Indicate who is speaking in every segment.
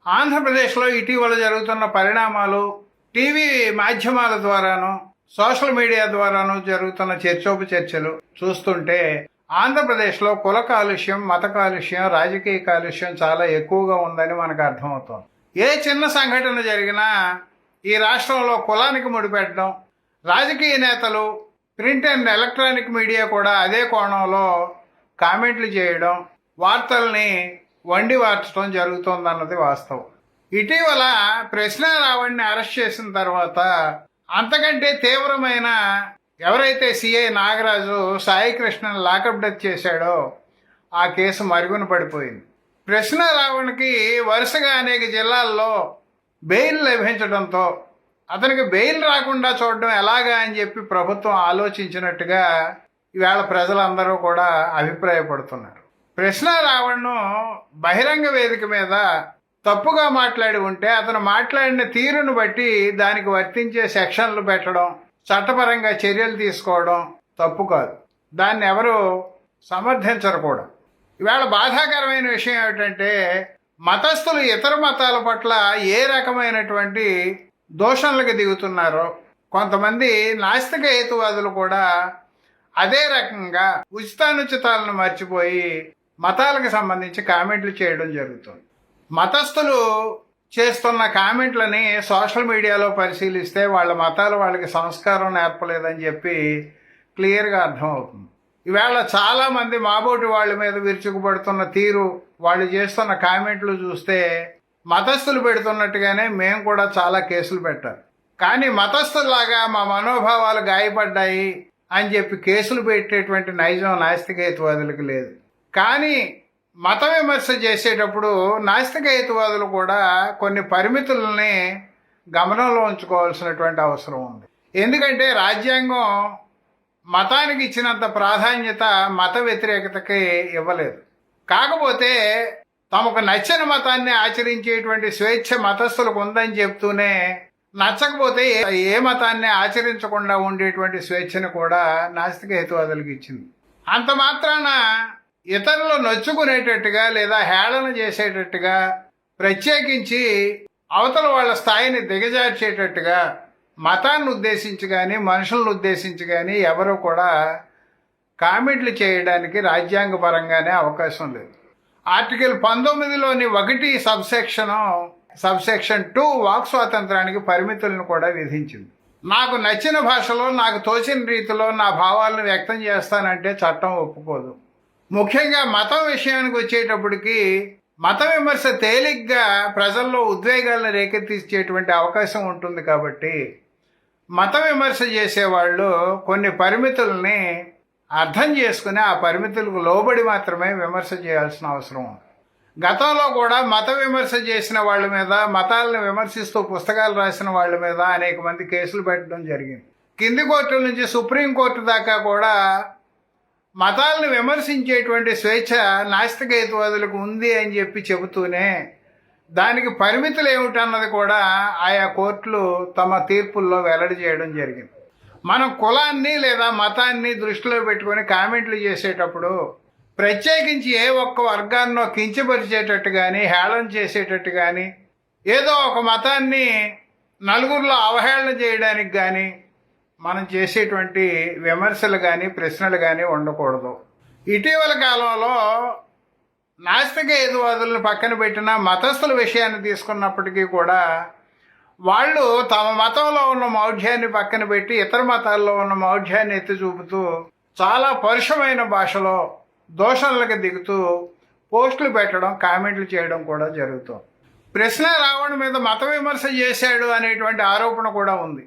Speaker 1: ఆంధ్రప్రదేశ్లో ఇటీవల జరుగుతున్న పరిణామాలు టీవీ మాధ్యమాల ద్వారాను సోషల్ మీడియా ద్వారాను జరుగుతున్న చర్చోపచర్చలు చూస్తుంటే ఆంధ్రప్రదేశ్లో కుల కాలుష్యం, మత కాలుష్యం, రాజకీయ కాలుష్యం చాలా ఎక్కువగా ఉందని మనకు అర్థమవుతోంది. ఏ చిన్న సంఘటన జరిగినా ఈ రాష్ట్రంలో కులానికి ముడిపెట్టడం, రాజకీయ నేతలు, ప్రింట్ అండ్ ఎలక్ట్రానిక్ మీడియా కూడా అదే కోణంలో కామెంట్లు చేయడం, వార్తల్ని వండి వార్చడం జరుగుతోందన్నది వాస్తవం. ఇటీవల ప్రశ్నారావణ్ణి అరెస్ట్ చేసిన తర్వాత అంతకంటే తీవ్రమైన ఎవరైతే సిఐ నాగరాజు సాయికృష్ణను లాకప్ డెత్ చేశాడో ఆ కేసు మరుగున పడిపోయింది. ప్రశ్నారావణ్కి వరుసగా అనేక జిల్లాల్లో బెయిల్ లభించడంతో అతనికి బెయిల్ రాకుండా చూడడం ఎలాగా అని చెప్పి ప్రభుత్వం ఆలోచించినట్టుగా ఈవేళ ప్రజలందరూ కూడా అభిప్రాయపడుతున్నారు. ప్రశ్నారావణ్ను బహిరంగ వేదిక మీద తప్పుగా మాట్లాడి ఉంటే అతను మాట్లాడిన తీరును బట్టి దానికి వర్తించే సెక్షన్లు పెట్టడం, చట్టపరంగా చర్యలు తీసుకోవడం తప్పు కాదు. దాన్ని ఎవరు సమర్థించరు కూడా. ఈవేళ బాధాకరమైన విషయం ఏమిటంటే మతస్థులు ఇతర మతాల పట్ల ఏ రకమైనటువంటి దూషణలకు దిగుతున్నారో, కొంతమంది నాస్తిక హేతువాదులు కూడా అదే రకంగా ఉచితానుచితాలను మర్చిపోయి మతాలకు సంబంధించి కామెంట్లు చేయడం జరుగుతుంది. మతస్థులు చేస్తున్న కామెంట్లని సోషల్ మీడియాలో పరిశీలిస్తే వాళ్ళ మతాలు వాళ్ళకి సంస్కారం నేర్పలేదని చెప్పి క్లియర్గా అర్థమవుతుంది. ఈవేళ చాలామంది మాబోటి వాళ్ళ మీద విరుచుకుపడుతున్న తీరు, వాళ్ళు చేస్తున్న కామెంట్లు చూస్తే మతస్థులు పెడుతున్నట్టుగానే మేము కూడా చాలా కేసులు పెట్టాలి. కానీ మతస్థుల్లాగా మా మనోభావాలు గాయపడ్డాయి అని చెప్పి కేసులు పెట్టేటువంటి నైజం నాస్తిక హేతువాదులకు లేదు. కానీ మత విమర్శ చేసేటప్పుడు నాస్తిక హేతువాదులు కూడా కొన్ని పరిమితులని గమనంలో ఉంచుకోవాల్సినటువంటి అవసరం ఉంది. ఎందుకంటే రాజ్యాంగం మతానికి ఇచ్చినంత ప్రాధాన్యత మత వ్యతిరేకతకి ఇవ్వలేదు. కాకపోతే తమకు నచ్చిన మతాన్ని ఆచరించేటువంటి స్వేచ్ఛ మతస్థులకు ఉందని చెప్తూనే నచ్చకపోతే ఏ మతాన్ని ఆచరించకుండా ఉండేటువంటి స్వేచ్ఛను కూడా నాస్తిక హేతువాదులకు ఇచ్చింది. అంత మాత్రాన ఇతరులు నొచ్చుకునేటట్టుగా లేదా హేళన చేసేటట్టుగా, ప్రత్యేకించి అవతల వాళ్ళ స్థాయిని దిగజార్చేటట్టుగా మతాన్ని ఉద్దేశించి కానీ మనుషులను ఉద్దేశించి కానీ ఎవరు కూడా కామెంట్లు చేయడానికి రాజ్యాంగపరంగానే అవకాశం లేదు. ఆర్టికల్ 19లోని 1 సబ్సెక్షన్ 2 వాక్ స్వాతంత్రానికి పరిమితులను కూడా విధించింది. నాకు నచ్చిన భాషలో, నాకు తోచిన రీతిలో నా భావాలను వ్యక్తం చేస్తానంటే చట్టం ఒప్పుకోదు. ముఖ్యంగా మతం విషయానికి వచ్చేటప్పటికి మత విమర్శ తేలిగ్గా ప్రజల్లో ఉద్వేగాలను రేకెత్తించేటువంటి అవకాశం ఉంటుంది. కాబట్టి మత విమర్శ చేసేవాళ్ళు కొన్ని పరిమితుల్ని అర్థం చేసుకుని ఆ పరిమితులకు లోబడి మాత్రమే విమర్శ చేయాల్సిన అవసరం ఉంది. గతంలో కూడా మత విమర్శ చేసిన వాళ్ళ మీద, మతాలను విమర్శిస్తూ పుస్తకాలు రాసిన వాళ్ళ మీద అనేక మంది కేసులు పెట్టడం జరిగింది. కింది కోర్టుల నుంచి సుప్రీంకోర్టు దాకా కూడా మతాలను విమర్శించేటువంటి స్వేచ్ఛ నాస్తిక హేతువాదులకు ఉంది అని చెప్పి చెబుతూనే దానికి పరిమితులు ఏమిటన్నది కూడా ఆయా కోర్టులు తమ తీర్పుల్లో వెల్లడి చేయడం జరిగింది. మనం కులాన్ని లేదా మతాన్ని దృష్టిలో పెట్టుకొని కామెంట్లు చేసేటప్పుడు ప్రత్యేకించి ఏ ఒక్క వర్గాన్నో కించపరిచేటట్టు కానీ, హేళన చేసేటట్టు కానీ, ఏదో ఒక మతాన్ని నలుగురిలో అవహేళన చేయడానికి కానీ మనం చేసేటువంటి విమర్శలు కానీ ప్రశ్నలు కానీ ఉండకూడదు. ఇటీవల కాలంలో నాస్తిక హేతువాదులను పక్కన పెట్టిన మతస్థుల విషయాన్ని తీసుకున్నప్పటికీ కూడా వాళ్ళు తమ మతంలో ఉన్న మౌఢ్యాన్ని పక్కన పెట్టి ఇతర మతాల్లో ఉన్న మౌఢ్యాన్ని ఎత్తి చూపుతూ చాలా పరుషమైన భాషలో దోషణలకు దిగుతూ పోస్టులు పెట్టడం, కామెంట్లు చేయడం కూడా జరుగుతుంది. ప్రశ్నారావణ్ మీద మత విమర్శ చేశాడు అనేటువంటి ఆరోపణ కూడా ఉంది.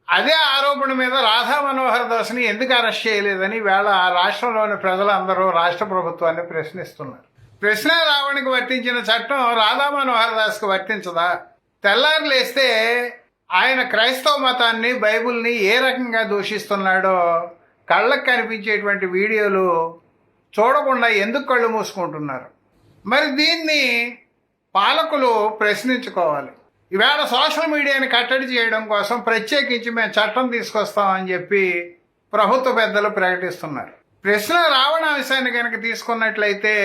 Speaker 1: అదే ఆరోపణ మీద రాధా మనోహర్ దాస్ని ఎందుకు అరెస్ట్ చేయలేదని వేళ రాష్ట్రంలోని ప్రజలందరూ రాష్ట్ర ప్రభుత్వాన్ని ప్రశ్నిస్తున్నారు. ప్రశ్నారావణ్కి వర్తించిన చట్టం రాధా మనోహర్ దాస్కి వర్తించదా? తెల్లారు లేస్తే ఆయన క్రైస్తవ మతాన్ని, బైబిల్ని ఏ రకంగా దూషిస్తున్నాడో కళ్ళకు కనిపించేటువంటి వీడియోలు చూడకుండా ఎందుకు కళ్ళు మూసుకుంటున్నారు? మరి దీన్ని పాలకులు ప్రశ్నించుకోవాలి. ఈవేళ సోషల్ మీడియాని కట్టడి చేయడం కోసం ప్రత్యేకించి మేము చట్టం తీసుకొస్తామని చెప్పి ప్రభుత్వ పెద్దలు ప్రకటిస్తున్నారు. ప్రశ్నారావణ అంశాన్ని కనుక తీసుకున్నట్లయితే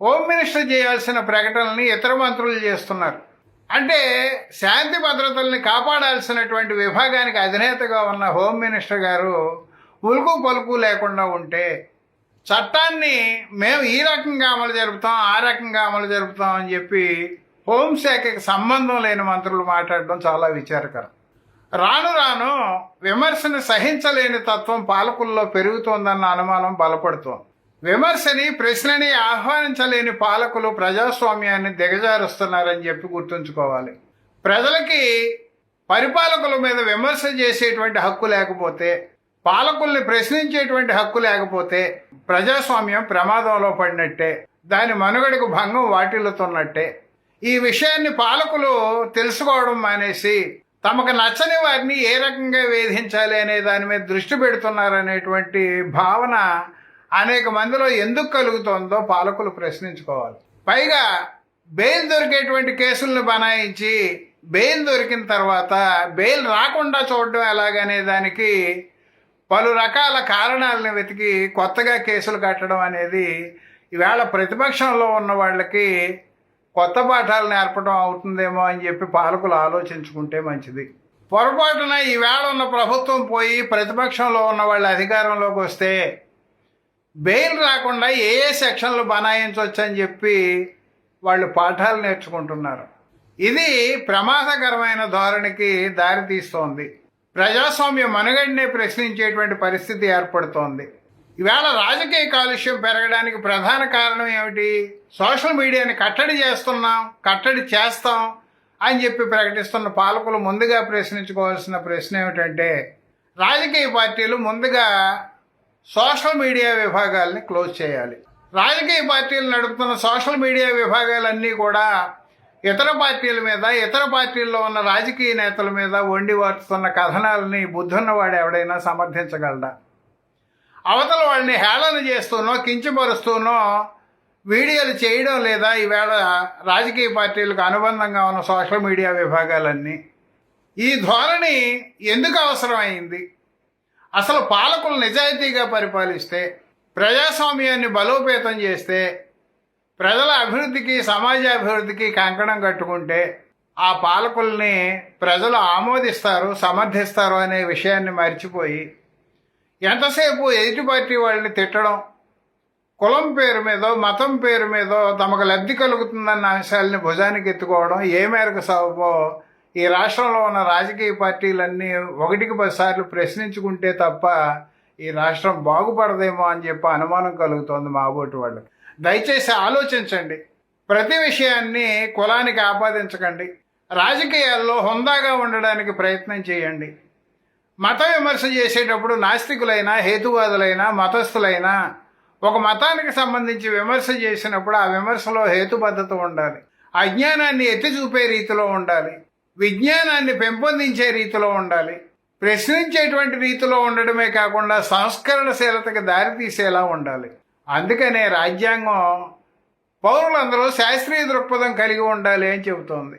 Speaker 1: హోమ్ మినిస్టర్ చేయాల్సిన ప్రకటనల్ని ఇతర మంత్రులు చేస్తున్నారు. అంటే శాంతి భద్రతల్ని కాపాడాల్సినటువంటి విభాగానికి అధినేతగా ఉన్న హోమ్ మినిస్టర్ గారు ఉలుకు పలుకు లేకుండా ఉంటే, చట్టాన్ని మేము ఈ రకంగా అమలు జరుపుతాం, ఆ రకంగా అమలు జరుపుతాం అని చెప్పి హోంశాఖకి సంబంధం లేని మంత్రులు మాట్లాడడం చాలా విచారకరం. రాను రాను విమర్శను సహించలేని తత్వం పాలకుల్లో పెరుగుతోందన్న అనుమానం బలపడుతోంది. విమర్శని, ప్రశ్నని ఆహ్వానించలేని పాలకులు ప్రజాస్వామ్యాన్ని దిగజారుస్తున్నారని చెప్పి గుర్తుంచుకోవాలి. ప్రజలకి పరిపాలకుల మీద విమర్శ చేసేటువంటి హక్కు లేకపోతే, పాలకుల్ని ప్రశ్నించేటువంటి హక్కు లేకపోతే ప్రజాస్వామ్యం ప్రమాదంలో పడినట్టే, దాని మనుగడకు భంగం వాటిల్లుతున్నట్టే. ఈ విషయాన్ని పాలకులు తెలుసుకోవడం మానేసి తమకు నచ్చని వారిని ఏ రకంగా వేధించాలి అనే దాని మీద దృష్టి పెడుతున్నారనేటువంటి భావన అనేక మందిలో ఎందుకు కలుగుతోందో పాలకులు ప్రశ్నించుకోవాలి. పైగా బెయిల్ దొరికేటువంటి కేసులను బనాయించి బెయిల్ దొరికిన తర్వాత బెయిల్ రాకుండా చూడడం ఎలాగనే దానికి పలు రకాల కారణాలను వెతికి కొత్తగా కేసులు కట్టడం అనేది ఈవేళ ప్రతిపక్షంలో ఉన్న వాళ్ళకి కొత్త పాఠాలు నేర్పడం అవుతుందేమో అని చెప్పి పాలకులు ఆలోచించుకుంటే మంచిది. పొరపాటున ఈవేళ ఉన్న ప్రభుత్వం పోయి ప్రతిపక్షంలో ఉన్న వాళ్ళు అధికారంలోకి వస్తే బెయిల్ రాకుండా ఏ సెక్షన్లు బనాయించవచ్చు అని చెప్పి వాళ్ళు పాఠాలు నేర్చుకుంటున్నారు. ఇది ప్రమాదకరమైన ధోరణికి దారితీస్తోంది. ప్రజాస్వామ్య మనుగడనే ప్రశ్నించేటువంటి పరిస్థితి ఏర్పడుతోంది. ఈవేళ రాజకీయ కాలుష్యం పెరగడానికి ప్రధాన కారణం ఏమిటి? సోషల్ మీడియాని కట్టడి చేస్తున్నాం, కట్టడి చేస్తాం అని చెప్పి ప్రకటిస్తున్న పాలకులు ముందుగా ప్రశ్నించుకోవాల్సిన ప్రశ్న ఏమిటంటే, రాజకీయ పార్టీలు ముందుగా సోషల్ మీడియా విభాగాల్ని క్లోజ్ చేయాలి. రాజకీయ పార్టీలు నడుపుతున్న సోషల్ మీడియా విభాగాలన్నీ కూడా ఇతర పార్టీల మీద, ఇతర పార్టీల్లో ఉన్న రాజకీయ నేతల మీద వండి వార్చుతున్న కథనాలని బుద్ధున్నవాడు ఎవడైనా సమర్థించగలడా? అవతల వాళ్ళని హేళన చేస్తూనో, కించపరుస్తూనో వీడియోలు చేయడం లేదా ఈవేళ రాజకీయ పార్టీలకు అనుబంధంగా ఉన్న సోషల్ మీడియా విభాగాలన్నీ? ఈ ధోరణి ఎందుకు అవసరమైంది? అసలు పాలకులు నిజాయితీగా పరిపాలిస్తే, ప్రజాస్వామ్యాన్ని బలోపేతం చేస్తే, ప్రజల అభివృద్ధికి, సమాజాభివృద్ధికి కంకణం కట్టుకుంటే ఆ పాలకుల్ని ప్రజలు ఆమోదిస్తారు, సమర్థిస్తారు అనే విషయాన్ని మర్చిపోయి ఎంతసేపు ఎదుటి పార్టీ వాళ్ళని తిట్టడం, కులం పేరు మీదో, మతం పేరు మీదో తమకు లబ్ధి కలుగుతుందన్న అంశాలని భుజానికి ఎత్తుకోవడం ఏ మేరకు సబబో ఈ రాష్ట్రంలో ఉన్న రాజకీయ పార్టీలన్నీ 1కి 10 సార్లు ప్రశ్నించుకుంటే తప్ప ఈ రాష్ట్రం బాగుపడదేమో అని చెప్పి అనుమానం కలుగుతోంది మాబోటి వాళ్ళకి. దయచేసి ఆలోచించండి. ప్రతి విషయాన్ని కులానికి ఆపాదించకండి. రాజకీయాల్లో హుందాగా ఉండడానికి ప్రయత్నం చేయండి. మత విమర్శ చేసేటప్పుడు నాస్తికులైనా, హేతువాదులైనా, మతస్థులైనా ఒక మతానికి సంబంధించి విమర్శ చేసినప్పుడు ఆ విమర్శలో హేతుబద్ధత ఉండాలి. అజ్ఞానాన్ని ఎత్తి చూపే రీతిలో ఉండాలి. విజ్ఞానాన్ని పెంపొందించే రీతిలో ఉండాలి. ప్రశ్నించేటువంటి రీతిలో ఉండడమే కాకుండా సంస్కరణశీలతకు దారితీసేలా ఉండాలి. అందుకనే రాజ్యాంగం పౌరులందరూ శాస్త్రీయ దృక్పథం కలిగి ఉండాలి అని చెబుతోంది.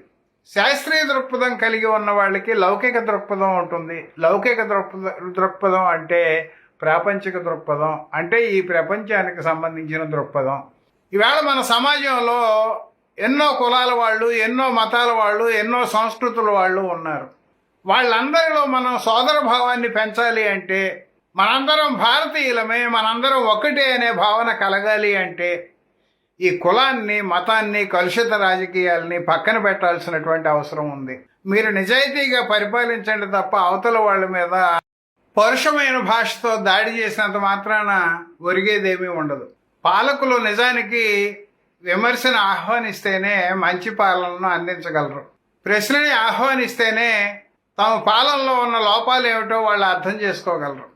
Speaker 1: శాస్త్రీయ దృక్పథం కలిగి ఉన్న వాళ్ళకి లౌకిక దృక్పథం ఉంటుంది. లౌకిక దృక్పథం అంటే ప్రాపంచిక దృక్పథం, అంటే ఈ ప్రపంచానికి సంబంధించిన దృక్పథం. ఈవేళ మన సమాజంలో ఎన్నో కులాల వాళ్ళు, ఎన్నో మతాల వాళ్ళు, ఎన్నో సంస్కృతుల వాళ్ళు ఉన్నారు. వాళ్ళందరిలో మనం సోదర భావాన్ని పెంచాలి అంటే, మనందరం భారతీయులమే, మనందరం ఒకటే అనే భావన కలగాలి అంటే ఈ కులాన్ని, మతాన్ని, కలుషిత రాజకీయాల్ని పక్కన పెట్టాల్సినటువంటి అవసరం ఉంది. మీరు నిజాయితీగా పరిపాలించండి తప్ప అవతల వాళ్ళ మీద పరుషమైన భాషతో దాడి చేసినంత మాత్రాన ఒరిగేదేమీ ఉండదు. పాలకులు నిజానికి విమర్శను ఆహ్వానిస్తేనే మంచి పాలనను అందించగలరు. ప్రశ్నని ఆహ్వానిస్తేనే తమ పాలనలో ఉన్న లోపాలు ఏమిటో వాళ్ళు అర్థం చేసుకోగలరు.